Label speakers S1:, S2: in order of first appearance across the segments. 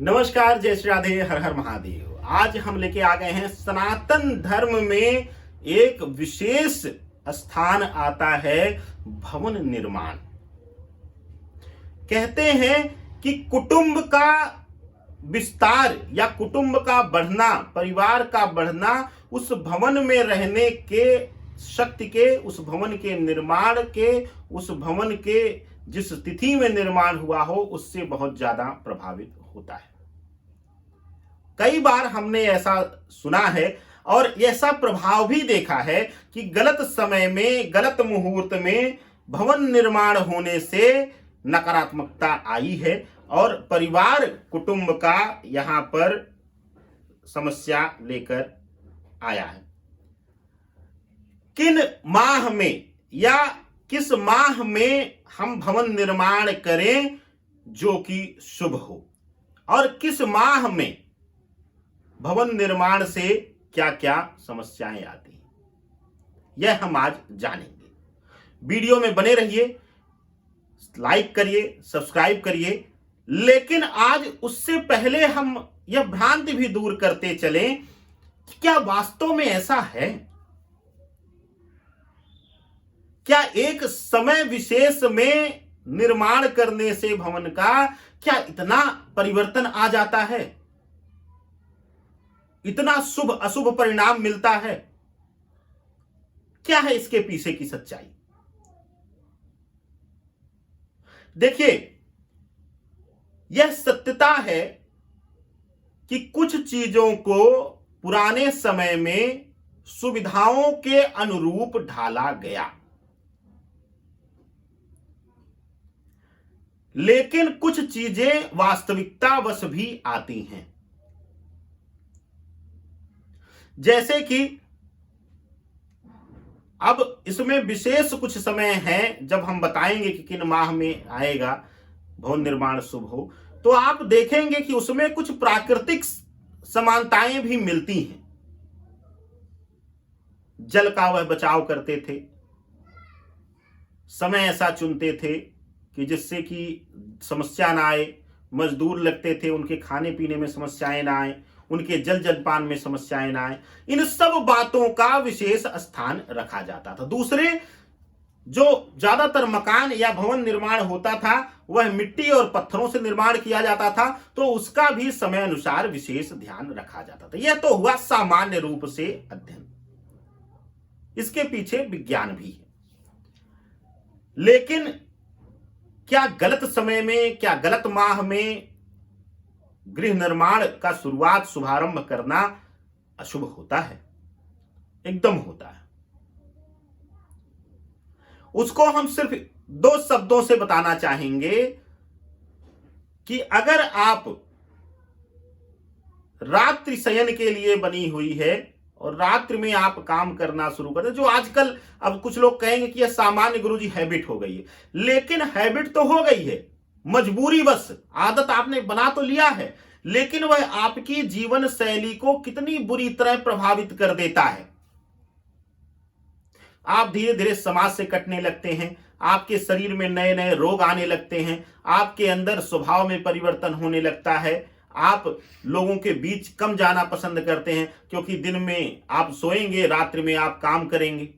S1: नमस्कार, जय श्री राधे, हर हर महादेव। आज हम लेके आ गए हैं सनातन धर्म में एक विशेष स्थान आता है भवन निर्माण। कहते हैं कि कुटुंब का विस्तार या कुटुंब का बढ़ना, परिवार का बढ़ना उस भवन में रहने के शक्ति के, उस भवन के निर्माण के, उस भवन के जिस तिथि में निर्माण हुआ हो उससे बहुत ज्यादा प्रभावित होता है। कई बार हमने ऐसा सुना है और ऐसा प्रभाव भी देखा है कि गलत समय में, गलत मुहूर्त में भवन निर्माण होने से नकारात्मकता आई है और परिवार कुटुंब का यहां पर समस्या लेकर आया है। किन माह में या किस माह में हम भवन निर्माण करें जो कि शुभ हो, और किस माह में भवन निर्माण से क्या क्या समस्याएं आती हैं, यह हम आज जानेंगे। वीडियो में बने रहिए, लाइक करिए, सब्सक्राइब करिए। लेकिन आज उससे पहले हम यह भ्रांति भी दूर करते चलें कि क्या वास्तव में ऐसा है? क्या एक समय विशेष में निर्माण करने से भवन का क्या इतना परिवर्तन आ जाता है, इतना शुभ अशुभ परिणाम मिलता है? क्या है इसके पीछे की सच्चाई? देखिए, यह सत्यता है कि कुछ चीजों को पुराने समय में सुविधाओं के अनुरूप ढाला गया, लेकिन कुछ चीजें वास्तविकतावश भी आती हैं। जैसे कि अब इसमें विशेष कुछ समय है जब हम बताएंगे कि किन माह में आएगा भवन निर्माण शुभ हो, तो आप देखेंगे कि उसमें कुछ प्राकृतिक समानताएं भी मिलती हैं। जल का वह बचाव करते थे, समय ऐसा चुनते थे कि जिससे कि समस्या ना आए, मजदूर लगते थे उनके खाने पीने में समस्याएं ना आए, उनके जल जलपान में समस्याएं ना आए। इन सब बातों का विशेष स्थान रखा जाता था। दूसरे, जो ज्यादातर मकान या भवन निर्माण होता था वह मिट्टी और पत्थरों से निर्माण किया जाता था, तो उसका भी समय अनुसार विशेष ध्यान रखा जाता था। यह तो हुआ सामान्य रूप से अध्ययन, इसके पीछे विज्ञान भी है। लेकिन क्या गलत समय में, क्या गलत माह में गृह निर्माण का शुभारंभ करना अशुभ होता है? एकदम होता है। उसको हम सिर्फ दो शब्दों से बताना चाहेंगे कि अगर आप रात्रि शयन के लिए बनी हुई है और रात्रि में आप काम करना शुरू कर दें, जो आजकल अब कुछ लोग कहेंगे कि यह सामान्य गुरुजी हैबिट हो गई है, लेकिन हैबिट तो हो गई है, मजबूरी बस, आदत आपने बना तो लिया है, लेकिन वह आपकी जीवन शैली को कितनी बुरी तरह प्रभावित कर देता है। आप धीरे धीरे समाज से कटने लगते हैं, आपके शरीर में नए नए रोग आने लगते हैं, आपके अंदर स्वभाव में परिवर्तन होने लगता है, आप लोगों के बीच कम जाना पसंद करते हैं, क्योंकि दिन में आप सोएंगे, रात्रि में आप काम करेंगे।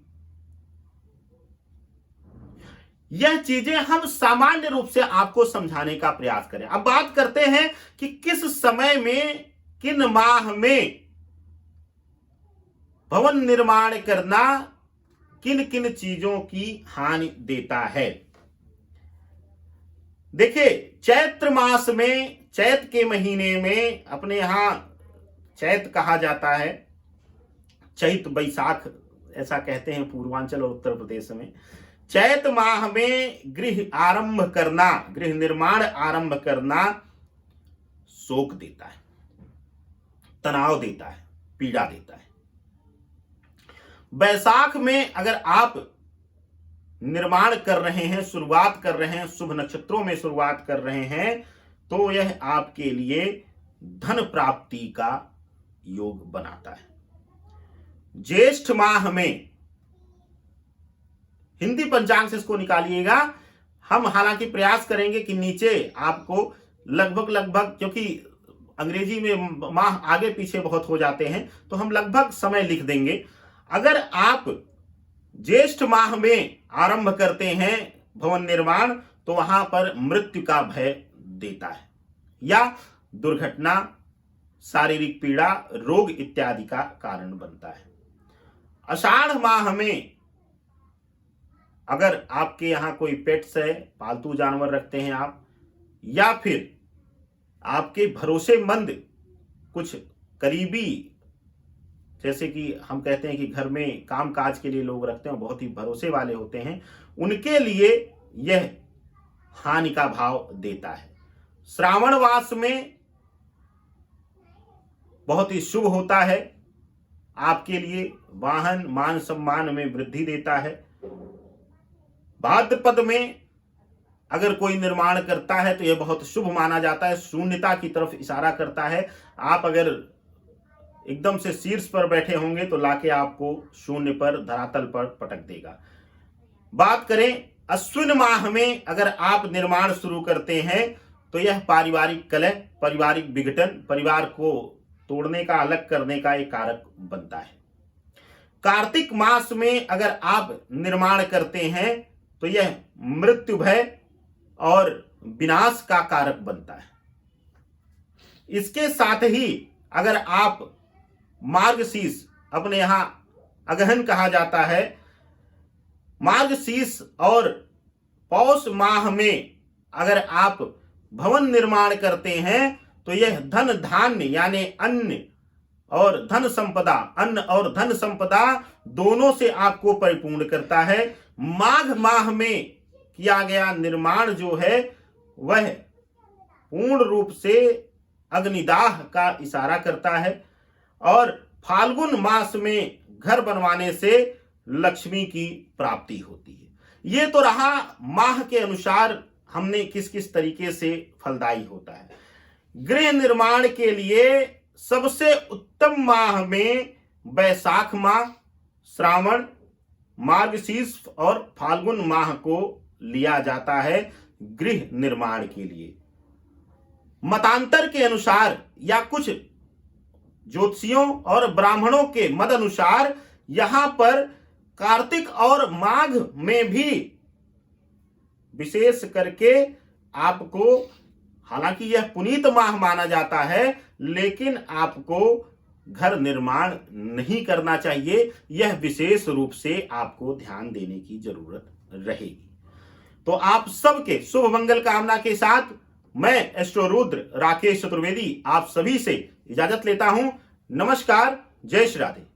S1: यह चीजें हम सामान्य रूप से आपको समझाने का प्रयास करें। अब बात करते हैं कि किस समय में, किन माह में भवन निर्माण करना किन किन चीजों की हानि देता है। देखिए, चैत्र मास में, चैत के महीने में, अपने यहां चैत कहा जाता है, चैत बैसाख ऐसा कहते हैं पूर्वांचल और उत्तर प्रदेश में। चैत माह में गृह आरंभ करना, गृह निर्माण आरंभ करना शोक देता है, तनाव देता है, पीड़ा देता है। बैसाख में अगर आप निर्माण कर रहे हैं, शुरुआत कर रहे हैं, शुभ नक्षत्रों में शुरुआत कर रहे हैं, तो यह आपके लिए धन प्राप्ति का योग बनाता है। ज्येष्ठ माह में, हिंदी पंचांग से इसको निकालिएगा, हम हालांकि प्रयास करेंगे कि नीचे आपको लगभग, क्योंकि अंग्रेजी में माह आगे पीछे बहुत हो जाते हैं, तो हम लगभग समय लिख देंगे। अगर आप ज्येष्ठ माह में आरंभ करते हैं भवन निर्माण, तो वहां पर मृत्यु का भय देता है या दुर्घटना, शारीरिक पीड़ा, रोग इत्यादि का कारण बनता है। आषाढ़ माह में अगर आपके यहां कोई पेट्स है, पालतू जानवर रखते हैं आप, या फिर आपके भरोसेमंद कुछ करीबी, जैसे कि हम कहते हैं कि घर में काम काज के लिए लोग रखते हैं, बहुत ही भरोसे वाले होते हैं, उनके लिए यह हानि का भाव देता है। श्रावण मास में बहुत ही शुभ होता है आपके लिए, वाहन मान सम्मान में वृद्धि देता है। भाद्रपद में अगर कोई निर्माण करता है तो यह बहुत शुभ माना जाता है, शून्यता की तरफ इशारा करता है। आप अगर एकदम से शीर्ष पर बैठे होंगे तो लाके आपको शून्य पर, धरातल पर पटक देगा। बात करें अश्विन माह में अगर आप निर्माण शुरू करते हैं तो यह पारिवारिक कलह, पारिवारिक विघटन, परिवार को तोड़ने का, अलग करने का एक कारक बनता है। कार्तिक मास में अगर आप निर्माण करते हैं तो यह मृत्यु भय और विनाश का कारक बनता है। इसके साथ ही अगर आप मार्गशीर्ष, अपने यहां अगहन कहा जाता है, मार्गशीर्ष और पौष माह में अगर आप भवन निर्माण करते हैं तो यह धन धान्य यानी अन्न और धन संपदा, अन्न और धन संपदा दोनों से आपको परिपूर्ण करता है। माघ माह में किया गया निर्माण जो है वह पूर्ण रूप से अग्निदाह का इशारा करता है, और फाल्गुन मास में घर बनवाने से लक्ष्मी की प्राप्ति होती है। ये तो रहा माह के अनुसार हमने किस किस तरीके से फलदायी होता है। गृह निर्माण के लिए सबसे उत्तम माह में वैशाख माह, श्रावण, मार्गशीर्ष और फाल्गुन माह को लिया जाता है गृह निर्माण के लिए। मतांतर के अनुसार या कुछ ज्योतिषियों और ब्राह्मणों के मत अनुसार यहां पर कार्तिक और माघ में भी विशेष करके आपको, हालांकि यह पुनीत माह माना जाता है, लेकिन आपको घर निर्माण नहीं करना चाहिए। यह विशेष रूप से आपको ध्यान देने की जरूरत रहेगी। तो आप सबके शुभ मंगल कामना के साथ मैं एस्ट्रो रुद्र राकेश चतुर्वेदी आप सभी से इजाजत लेता हूं। नमस्कार, जय श्री राधे।